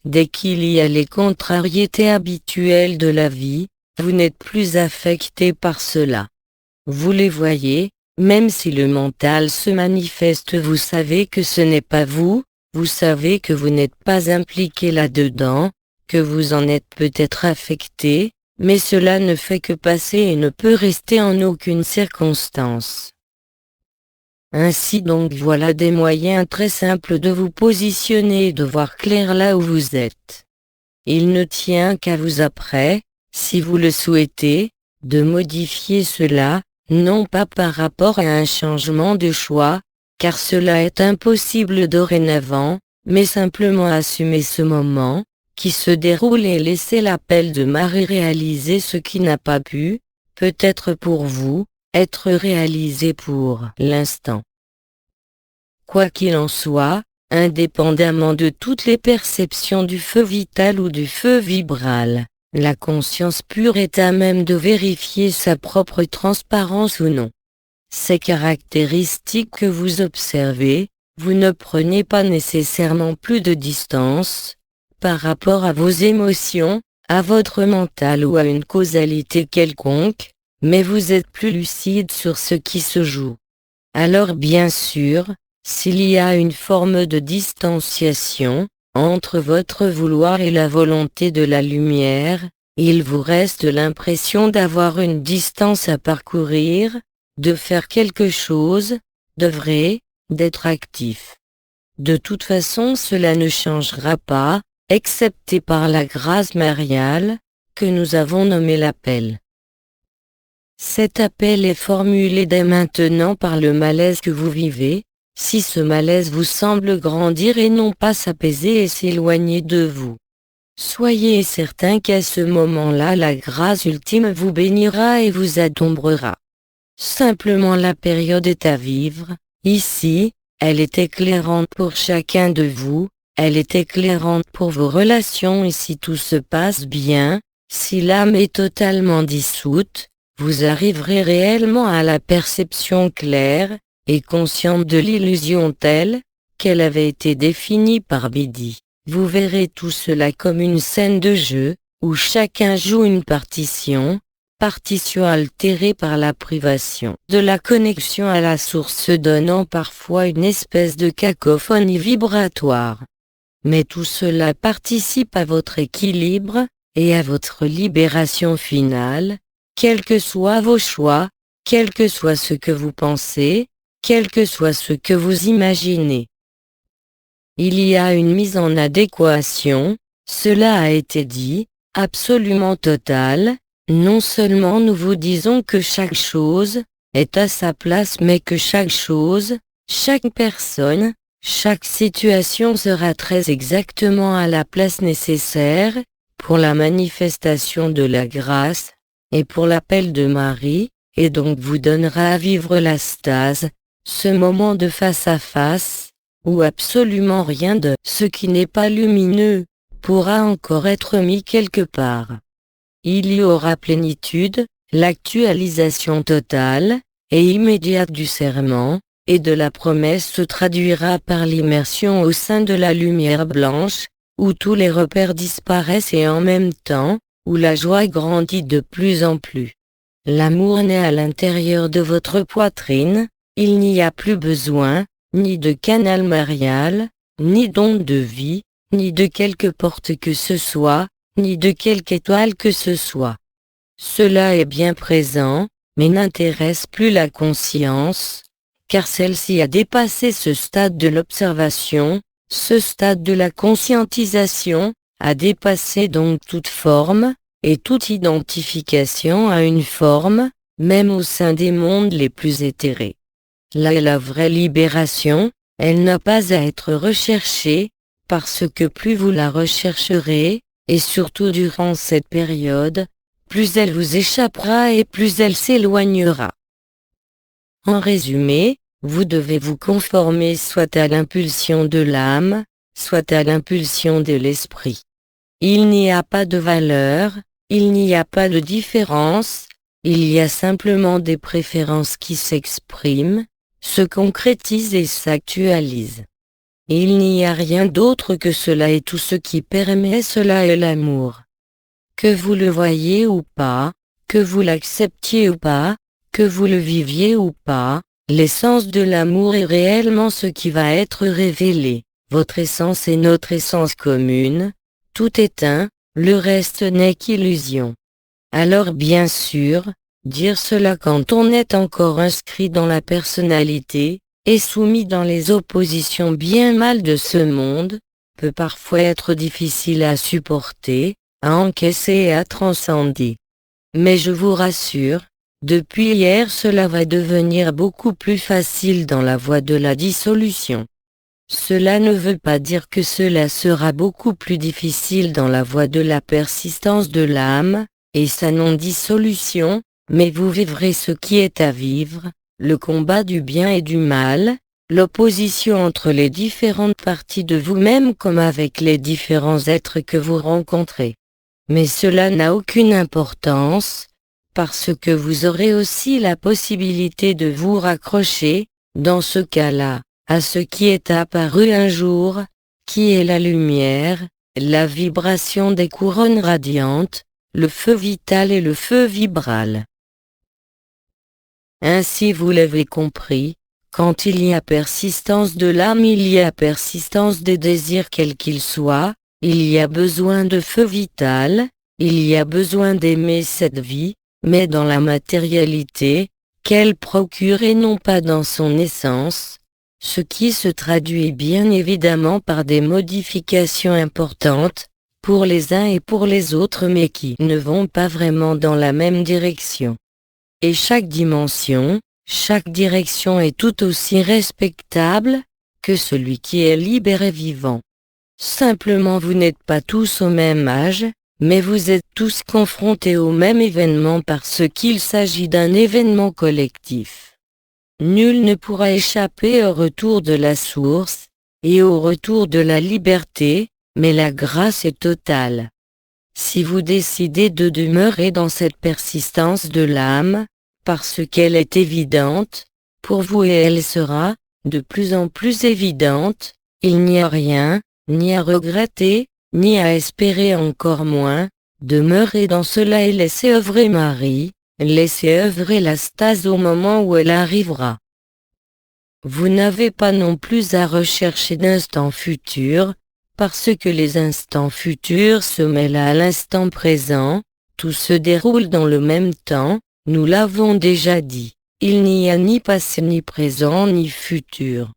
Dès qu'il y a les contrariétés habituelles de la vie, vous n'êtes plus affecté par cela. Vous les voyez, même si le mental se manifeste, vous savez que ce n'est pas vous, vous savez que vous n'êtes pas impliqué là-dedans, que vous en êtes peut-être affecté, mais cela ne fait que passer et ne peut rester en aucune circonstance. Ainsi donc voilà des moyens très simples de vous positionner et de voir clair là où vous êtes. Il ne tient qu'à vous après, si vous le souhaitez, de modifier cela, non pas par rapport à un changement de choix, car cela est impossible dorénavant, mais simplement assumer ce moment, qui se déroule et laisser l'appel de Marie réaliser ce qui n'a pas pu, peut-être pour vous, être réalisé pour l'instant. Quoi qu'il en soit, indépendamment de toutes les perceptions du feu vital ou du feu vibral, la conscience pure est à même de vérifier sa propre transparence ou non. Ces caractéristiques que vous observez, vous ne prenez pas nécessairement plus de distance, par rapport à vos émotions, à votre mental ou à une causalité quelconque, mais vous êtes plus lucide sur ce qui se joue. Alors bien sûr, s'il y a une forme de distanciation, entre votre vouloir et la volonté de la lumière, il vous reste l'impression d'avoir une distance à parcourir, de faire quelque chose, d'œuvrer, d'être actif. De toute façon cela ne changera pas, excepté par la grâce mariale, que nous avons nommé l'appel. Cet appel est formulé dès maintenant par le malaise que vous vivez, si ce malaise vous semble grandir et non pas s'apaiser et s'éloigner de vous. Soyez certain qu'à ce moment-là la grâce ultime vous bénira et vous adombrera. Simplement la période est à vivre, ici, elle est éclairante pour chacun de vous, elle est éclairante pour vos relations et si tout se passe bien, si l'âme est totalement dissoute, vous arriverez réellement à la perception claire et consciente de l'illusion telle qu'elle avait été définie par Bidi. Vous verrez tout cela comme une scène de jeu, où chacun joue une partition, partition altérée par la privation de la connexion à la source donnant parfois une espèce de cacophonie vibratoire. Mais tout cela participe à votre équilibre, et à votre libération finale, quels que soient vos choix, quel que soit ce que vous pensez, quel que soit ce que vous imaginez. Il y a une mise en adéquation, cela a été dit, absolument totale. Non seulement nous vous disons que chaque chose est à sa place, mais que chaque chose, chaque personne, chaque situation sera très exactement à la place nécessaire pour la manifestation de la grâce et pour l'appel de Marie, et donc vous donnera à vivre la stase, ce moment de face à face, où absolument rien de ce qui n'est pas lumineux pourra encore être mis quelque part. Il y aura plénitude, l'actualisation totale et immédiate du serment, et de la promesse se traduira par l'immersion au sein de la lumière blanche, où tous les repères disparaissent et en même temps, où la joie grandit de plus en plus. L'amour naît à l'intérieur de votre poitrine, il n'y a plus besoin, ni de canal marial, ni d'onde de vie, ni de quelque porte que ce soit, ni de quelque étoile que ce soit. Cela est bien présent, mais n'intéresse plus la conscience, car celle-ci a dépassé ce stade de l'observation, ce stade de la conscientisation, a dépassé donc toute forme, et toute identification à une forme, même au sein des mondes les plus éthérés. Là est la vraie libération, elle n'a pas à être recherchée, parce que plus vous la rechercherez, et surtout durant cette période, plus elle vous échappera et plus elle s'éloignera. En résumé, vous devez vous conformer soit à l'impulsion de l'âme, soit à l'impulsion de l'esprit. Il n'y a pas de valeur, il n'y a pas de différence, il y a simplement des préférences qui s'expriment, se concrétisent et s'actualisent. Il n'y a rien d'autre que cela et tout ce qui permet cela est l'amour. Que vous le voyiez ou pas, que vous l'acceptiez ou pas, que vous le viviez ou pas, l'essence de l'amour est réellement ce qui va être révélé. Votre essence est notre essence commune, tout est un, le reste n'est qu'illusion. Alors bien sûr, dire cela quand on est encore inscrit dans la personnalité, et soumis dans les oppositions bien mal de ce monde, peut parfois être difficile à supporter, à encaisser et à transcender. Mais je vous rassure, depuis hier cela va devenir beaucoup plus facile dans la voie de la dissolution. Cela ne veut pas dire que cela sera beaucoup plus difficile dans la voie de la persistance de l'âme, et sa non-dissolution, mais vous vivrez ce qui est à vivre, le combat du bien et du mal, l'opposition entre les différentes parties de vous-même comme avec les différents êtres que vous rencontrez. Mais cela n'a aucune importance, parce que vous aurez aussi la possibilité de vous raccrocher, dans ce cas-là, à ce qui est apparu un jour, qui est la lumière, la vibration des couronnes radiantes, le feu vital et le feu vibral. Ainsi vous l'avez compris, quand il y a persistance de l'âme il y a persistance des désirs quels qu'ils soient, il y a besoin de feu vital, il y a besoin d'aimer cette vie, mais dans la matérialité, qu'elle procure et non pas dans son essence, ce qui se traduit bien évidemment par des modifications importantes, pour les uns et pour les autres mais qui ne vont pas vraiment dans la même direction. Et chaque dimension, chaque direction est tout aussi respectable que celui qui est libre et vivant. Simplement vous n'êtes pas tous au même âge, mais vous êtes tous confrontés au même événement parce qu'il s'agit d'un événement collectif. Nul ne pourra échapper au retour de la source, et au retour de la liberté, mais la grâce est totale. Si vous décidez de demeurer dans cette persistance de l'âme, parce qu'elle est évidente, pour vous et elle sera, de plus en plus évidente, il n'y a rien, ni à regretter, ni à espérer encore moins, Demeurez dans cela et laissez œuvrer Marie, laissez œuvrer la stase au moment où elle arrivera. Vous n'avez pas non plus à rechercher d'instant futur, parce que les instants futurs se mêlent à l'instant présent, tout se déroule dans le même temps, nous l'avons déjà dit, il n'y a ni passé ni présent ni futur.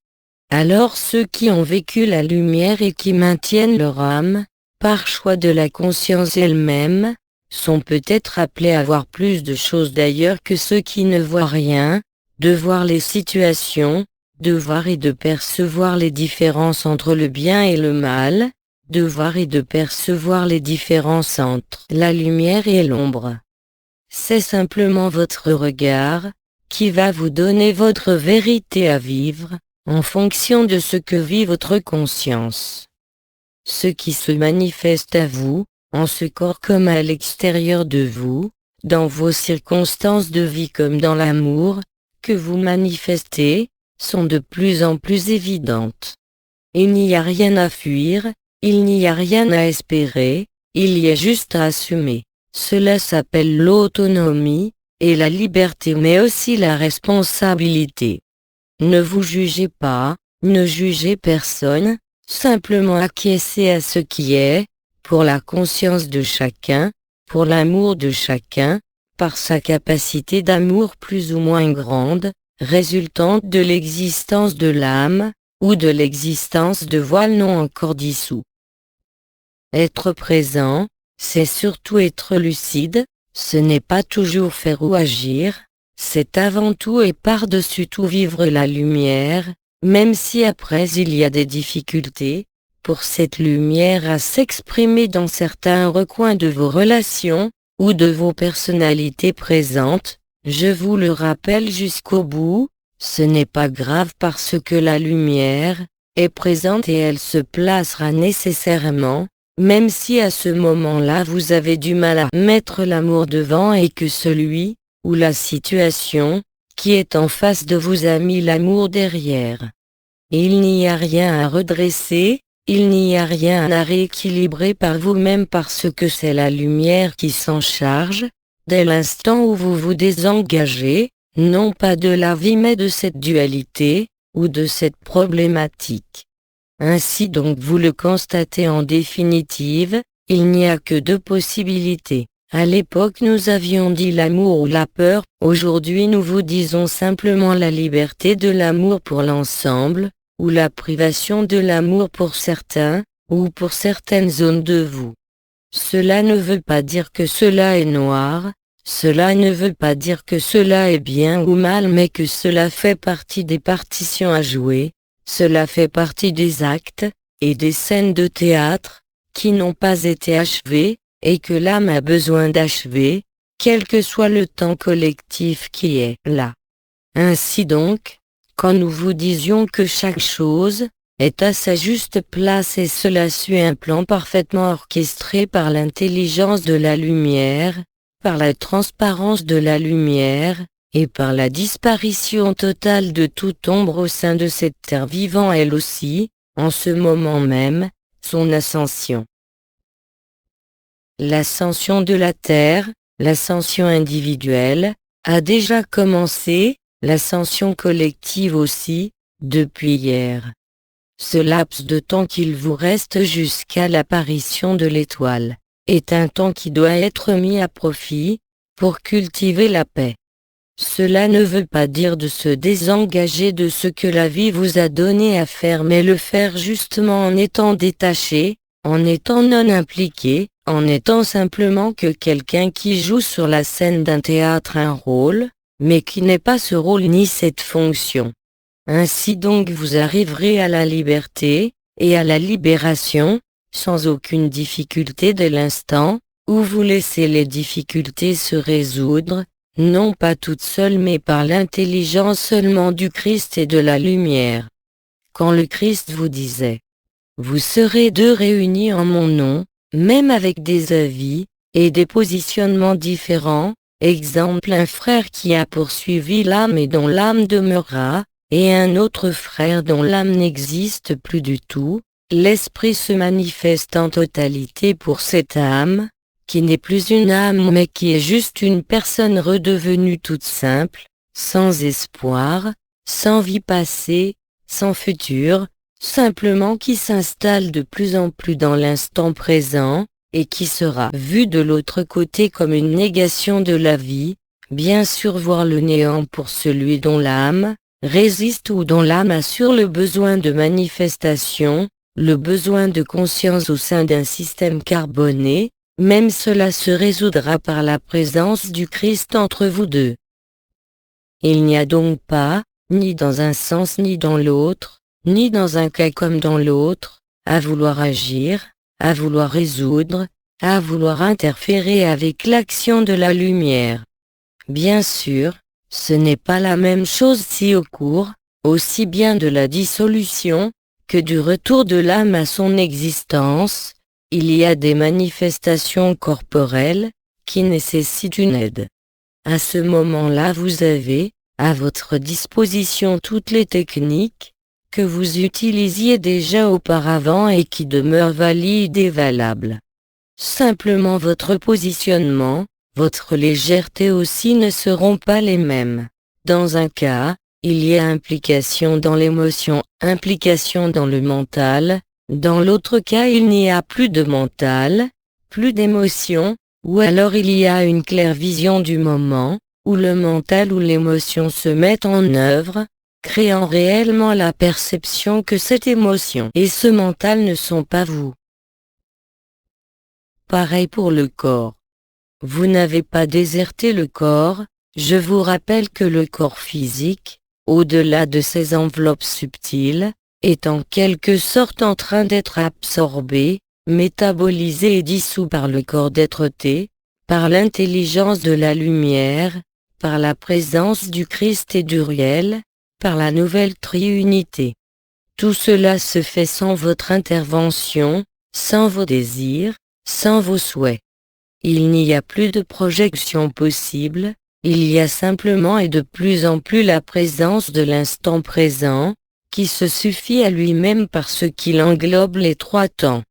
Alors ceux qui ont vécu la lumière et qui maintiennent leur âme, par choix de la conscience elle-même, sont peut-être appelés à voir plus de choses d'ailleurs que ceux qui ne voient rien, de voir les situations, de voir et de percevoir les différences entre le bien et le mal, de voir et de percevoir les différences entre la lumière et l'ombre. C'est simplement votre regard, qui va vous donner votre vérité à vivre, en fonction de ce que vit votre conscience. Ce qui se manifeste à vous, en ce corps comme à l'extérieur de vous, dans vos circonstances de vie comme dans l'amour, que vous manifestez, sont de plus en plus évidentes. Il n'y a rien à fuir, il n'y a rien à espérer, il y a juste à assumer. Cela s'appelle l'autonomie, et la liberté mais aussi la responsabilité. Ne vous jugez pas, ne jugez personne, simplement acquiescez à ce qui est, pour la conscience de chacun, pour l'amour de chacun, par sa capacité d'amour plus ou moins grande, résultante de l'existence de l'âme, ou de l'existence de voiles non encore dissous. Être présent, c'est surtout être lucide, ce n'est pas toujours faire ou agir, c'est avant tout et par-dessus tout vivre la lumière, même si après il y a des difficultés, pour cette lumière à s'exprimer dans certains recoins de vos relations, ou de vos personnalités présentes, je vous le rappelle jusqu'au bout, ce n'est pas grave parce que la lumière est présente et elle se placera nécessairement, même si à ce moment-là vous avez du mal à mettre l'amour devant et que celui, ou la situation, qui est en face de vous a mis l'amour derrière. Il n'y a rien à redresser, il n'y a rien à rééquilibrer par vous-même parce que c'est la lumière qui s'en charge, dès l'instant où vous vous désengagez, non pas de la vie mais de cette dualité, ou de cette problématique. Ainsi donc vous le constatez en définitive, il n'y a que deux possibilités. À l'époque nous avions dit l'amour ou la peur, aujourd'hui nous vous disons simplement la liberté de l'amour pour l'ensemble, ou la privation de l'amour pour certains, ou pour certaines zones de vous. Cela ne veut pas dire que cela est noir, cela ne veut pas dire que cela est bien ou mal mais que cela fait partie des partitions à jouer, cela fait partie des actes, et des scènes de théâtre, qui n'ont pas été achevées, et que l'âme a besoin d'achever, quel que soit le temps collectif qui est là. Ainsi donc, quand nous vous disions que chaque chose est à sa juste place et cela suit un plan parfaitement orchestré par l'intelligence de la lumière, par la transparence de la lumière, et par la disparition totale de toute ombre au sein de cette terre vivant elle aussi, en ce moment même, son ascension. L'ascension de la terre, l'ascension individuelle, a déjà commencé, l'ascension collective aussi, depuis hier. Ce laps de temps qu'il vous reste jusqu'à l'apparition de l'étoile, est un temps qui doit être mis à profit, pour cultiver la paix. Cela ne veut pas dire de se désengager de ce que la vie vous a donné à faire mais le faire justement en étant détaché, en étant non impliqué, en étant simplement que quelqu'un qui joue sur la scène d'un théâtre un rôle, mais qui n'est pas ce rôle ni cette fonction. Ainsi donc vous arriverez à la liberté, et à la libération, sans aucune difficulté dès l'instant, où vous laissez les difficultés se résoudre, non pas toutes seules mais par l'intelligence seulement du Christ et de la lumière. Quand le Christ vous disait « Vous serez deux réunis en mon nom, même avec des avis, et des positionnements différents, exemple un frère qui a poursuivi l'âme et dont l'âme demeurera, et un autre frère dont l'âme n'existe plus du tout, l'esprit se manifeste en totalité pour cette âme, qui n'est plus une âme mais qui est juste une personne redevenue toute simple, sans espoir, sans vie passée, sans futur, simplement qui s'installe de plus en plus dans l'instant présent, et qui sera vue de l'autre côté comme une négation de la vie, bien sûr voir le néant pour celui dont l'âme résiste ou dont l'âme assure le besoin de manifestation, le besoin de conscience au sein d'un système carboné, même cela se résoudra par la présence du Christ entre vous deux. Il n'y a donc pas, ni dans un sens ni dans l'autre, ni dans un cas comme dans l'autre, à vouloir agir, à vouloir résoudre, à vouloir interférer avec l'action de la lumière. Bien sûr, ce n'est pas la même chose si au cours, aussi bien de la dissolution, que du retour de l'âme à son existence, il y a des manifestations corporelles, qui nécessitent une aide. À ce moment-là vous avez, à votre disposition toutes les techniques, que vous utilisiez déjà auparavant et qui demeurent valides et valables. Simplement votre positionnement, votre légèreté aussi ne seront pas les mêmes. Dans un cas, il y a implication dans l'émotion, implication dans le mental, dans l'autre cas il n'y a plus de mental, plus d'émotion, ou alors il y a une claire vision du moment, où le mental ou l'émotion se mettent en œuvre, créant réellement la perception que cette émotion et ce mental ne sont pas vous. Pareil pour le corps. Vous n'avez pas déserté le corps, je vous rappelle que le corps physique, au-delà de ses enveloppes subtiles, est en quelque sorte en train d'être absorbé, métabolisé et dissous par le corps d'être-té, par l'intelligence de la lumière, par la présence du Christ et du réel, par la nouvelle triunité. Tout cela se fait sans votre intervention, sans vos désirs, sans vos souhaits. Il n'y a plus de projection possible, il y a simplement et de plus en plus la présence de l'instant présent, qui se suffit à lui-même parce qu'il englobe les trois temps.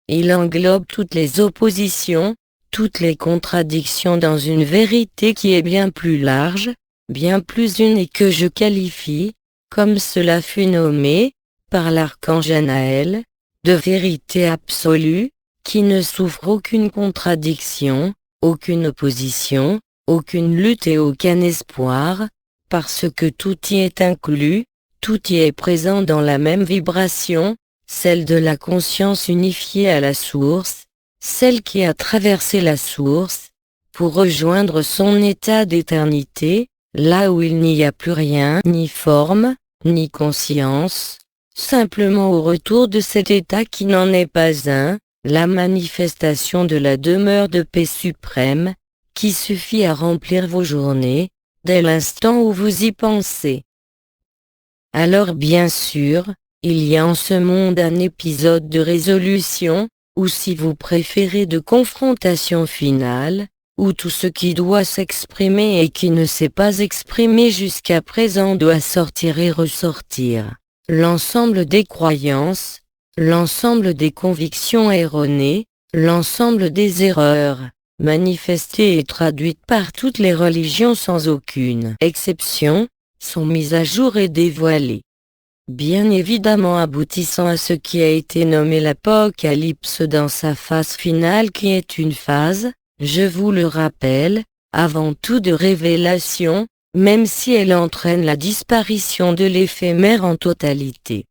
Il englobe toutes les oppositions, toutes les contradictions dans une vérité qui est bien plus large, bien plus une et que je qualifie, comme cela fut nommé, par l'archange Anaël, de vérité absolue, qui ne souffre aucune contradiction, aucune opposition, aucune lutte et aucun espoir, parce que tout y est inclus, tout y est présent dans la même vibration, celle de la conscience unifiée à la source, celle qui a traversé la source, pour rejoindre son état d'éternité, là où il n'y a plus rien, ni forme, ni conscience, simplement au retour de cet état qui n'en est pas un, la manifestation de la demeure de paix suprême, qui suffit à remplir vos journées, dès l'instant où vous y pensez. Alors bien sûr, il y a en ce monde un épisode de résolution, ou si vous préférez de confrontation finale, où tout ce qui doit s'exprimer et qui ne s'est pas exprimé jusqu'à présent doit sortir et ressortir. L'ensemble des croyances, l'ensemble des convictions erronées, l'ensemble des erreurs, manifestées et traduites par toutes les religions sans aucune exception, sont mises à jour et dévoilées. Bien évidemment aboutissant à ce qui a été nommé l'Apocalypse dans sa phase finale qui est une phase, je vous le rappelle, avant tout de révélation, même si elle entraîne la disparition de l'éphémère en totalité.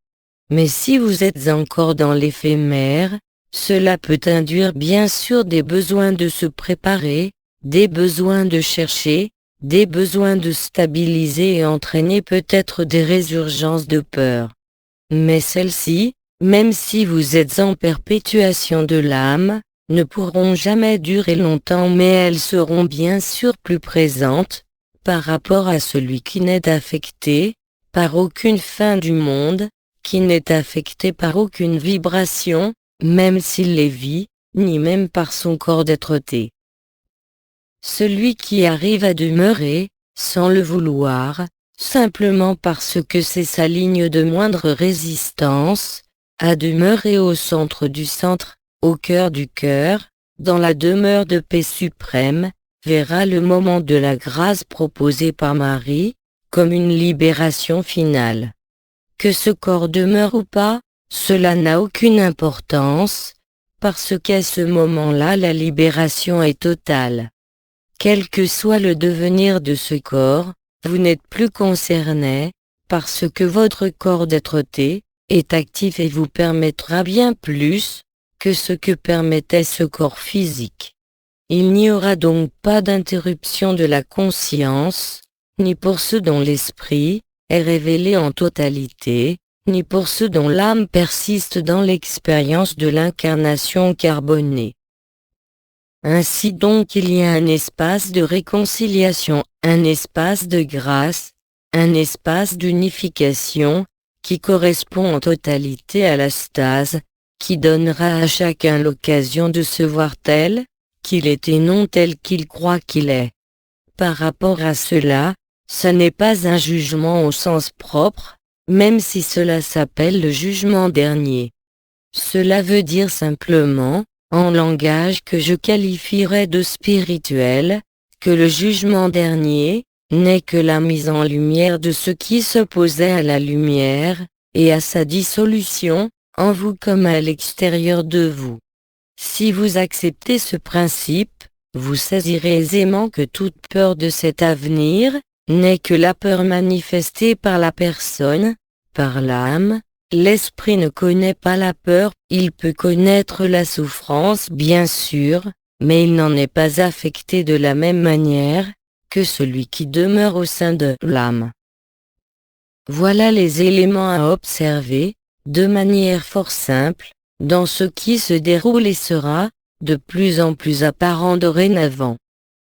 Mais si vous êtes encore dans l'éphémère, cela peut induire bien sûr des besoins de se préparer, des besoins de chercher, des besoins de stabiliser et entraîner peut-être des résurgences de peur. Mais celles-ci, même si vous êtes en perpétuation de l'âme, ne pourront jamais durer longtemps mais elles seront bien sûr plus présentes, par rapport à celui qui n'est affecté, par aucune fin du monde, qui n'est affecté par aucune vibration, même s'il les vit, ni même par son corps d'être-té. Celui qui arrive à demeurer, sans le vouloir, simplement parce que c'est sa ligne de moindre résistance, à demeurer au centre du centre, au cœur du cœur, dans la demeure de paix suprême, verra le moment de la grâce proposée par Marie, comme une libération finale. Que ce corps demeure ou pas, cela n'a aucune importance, parce qu'à ce moment-là la libération est totale. Quel que soit le devenir de ce corps, vous n'êtes plus concerné, parce que votre corps d'être-té est actif et vous permettra bien plus que ce que permettait ce corps physique. Il n'y aura donc pas d'interruption de la conscience, ni pour ceux dont l'esprit est révélé en totalité, ni pour ceux dont l'âme persiste dans l'expérience de l'incarnation carbonée. Ainsi donc il y a un espace de réconciliation, un espace de grâce, un espace d'unification, qui correspond en totalité à la stase, qui donnera à chacun l'occasion de se voir tel qu'il est et non tel qu'il croit qu'il est. Par rapport à cela, ce n'est pas un jugement au sens propre, même si cela s'appelle le jugement dernier. Cela veut dire simplement, en langage que je qualifierais de spirituel, que le jugement dernier n'est que la mise en lumière de ce qui s'opposait à la lumière, et à sa dissolution, en vous comme à l'extérieur de vous. Si vous acceptez ce principe, vous saisirez aisément que toute peur de cet avenir n'est que la peur manifestée par la personne, par l'âme. L'esprit ne connaît pas la peur, il peut connaître la souffrance bien sûr, mais il n'en est pas affecté de la même manière que celui qui demeure au sein de l'âme. Voilà les éléments à observer, de manière fort simple, dans ce qui se déroule et sera, de plus en plus apparent dorénavant.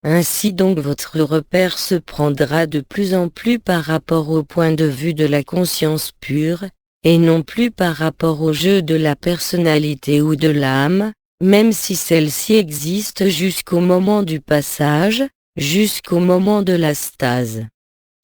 Ainsi donc votre repère se prendra de plus en plus par rapport au point de vue de la conscience pure, et non plus par rapport au jeu de la personnalité ou de l'âme, même si celle-ci existe jusqu'au moment du passage, jusqu'au moment de la stase.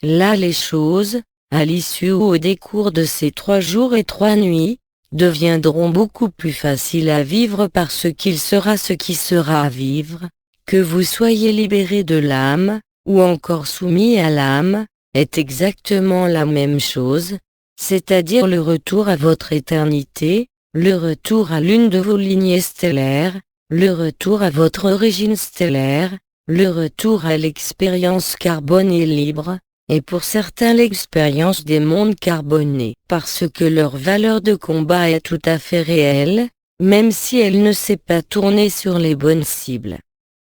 Là les choses, à l'issue ou au décours de ces 3 jours et 3 nuits, deviendront beaucoup plus faciles à vivre parce qu'il sera ce qui sera à vivre, que vous soyez libéré de l'âme, ou encore soumis à l'âme, est exactement la même chose, c'est-à-dire le retour à votre éternité, le retour à l'une de vos lignées stellaires, le retour à votre origine stellaire, le retour à l'expérience carbonée libre, et pour certains l'expérience des mondes carbonés, parce que leur valeur de combat est tout à fait réelle, même si elle ne s'est pas tournée sur les bonnes cibles.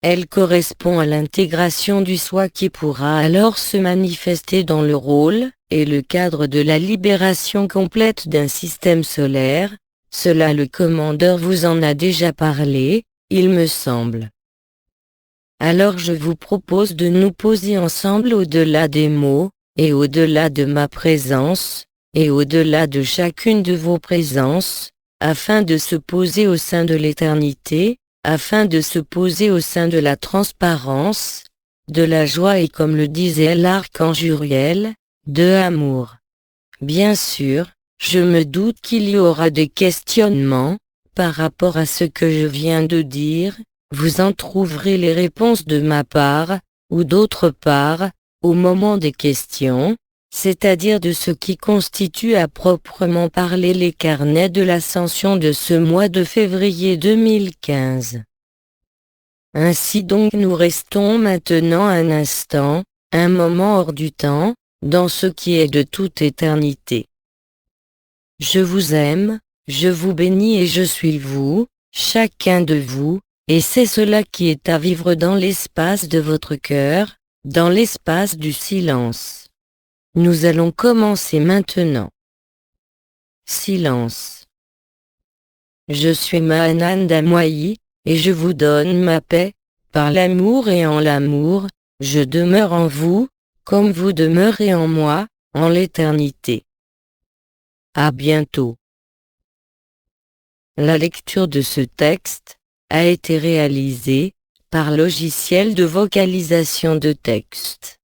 Elle correspond à l'intégration du soi qui pourra alors se manifester dans le rôle et le cadre de la libération complète d'un système solaire. Cela le commandeur vous en a déjà parlé, il me semble. Alors je vous propose de nous poser ensemble au-delà des mots, et au-delà de ma présence, et au-delà de chacune de vos présences, afin de se poser au sein de l'éternité, afin de se poser au sein de la transparence, de la joie et comme le disait l'archange Uriel, de amour. Bien sûr, je me doute qu'il y aura des questionnements, par rapport à ce que je viens de dire, vous en trouverez les réponses de ma part, ou d'autre part, au moment des questions, c'est-à-dire de ce qui constitue à proprement parler les carnets de l'ascension de ce mois de février 2015. Ainsi donc nous restons maintenant un instant, un moment hors du temps, dans ce qui est de toute éternité. Je vous aime, je vous bénis et je suis vous, chacun de vous, et c'est cela qui est à vivre dans l'espace de votre cœur, dans l'espace du silence. Nous allons commencer maintenant. Silence. Je suis Mahananda Moyi, et je vous donne ma paix, par l'amour et en l'amour, je demeure en vous, comme vous demeurez en moi, en l'éternité. À bientôt. La lecture de ce texte a été réalisée par logiciel de vocalisation de texte.